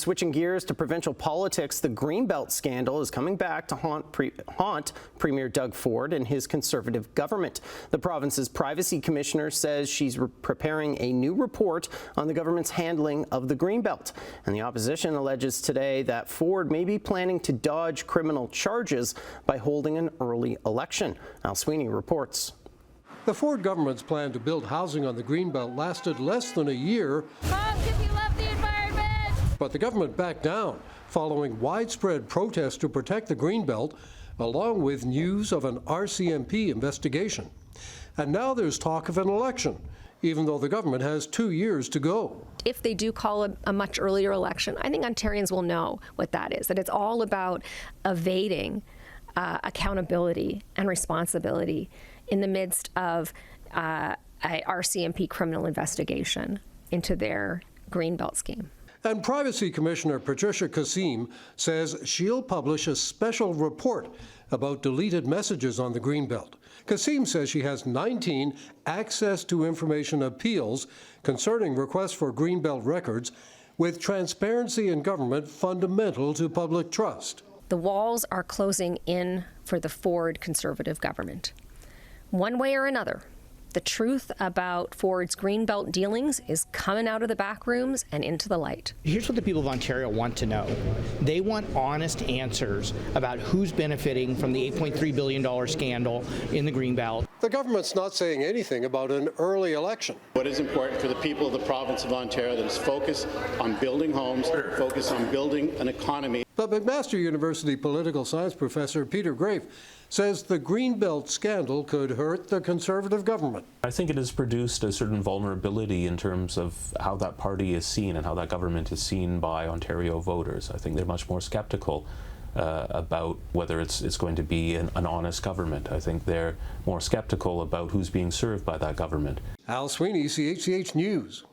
Switching gears to provincial politics, the Greenbelt scandal is coming back to haunt Premier Doug Ford and his Conservative government. The province's privacy commissioner says she's preparing a new report on the government's handling of the Greenbelt. And the opposition alleges today that Ford may be planning to dodge criminal charges by holding an early election. Al Sweeney reports. The Ford government's plan to build housing on the Greenbelt lasted less than a year. But the government backed down following widespread protests to protect the Greenbelt, along with news of an RCMP investigation. And now there's talk of an election, even though the government has 2 years to go. If they do call a much earlier election, I think Ontarians will know what that is, that it's all about evading accountability and responsibility in the midst of a RCMP criminal investigation into their Greenbelt scheme. And Privacy Commissioner Patricia Kosseim says she'll publish a special report about deleted messages on the Greenbelt. Kosseim says she has 19 access to information appeals concerning requests for Greenbelt records, with transparency in government fundamental to public trust. The walls are closing in for the Ford Conservative government. One way or another, the truth about Ford's Greenbelt dealings is coming out of the back rooms and into the light. Here's what the people of Ontario want to know. They want honest answers about who's benefiting from the $8.3 billion scandal in the Greenbelt. The government's not saying anything about an early election. What is important for the people of the province of Ontario that is focused on building homes, focused on building an economy. But McMaster University political science professor Peter Grafe says the Greenbelt scandal could hurt the Conservative government. I think it has produced a certain vulnerability in terms of how that party is seen and how that government is seen by Ontario voters. I think they're much more skeptical about whether it's going to be an honest government. I think they're more skeptical about who's being served by that government. Al Sweeney, CHCH News.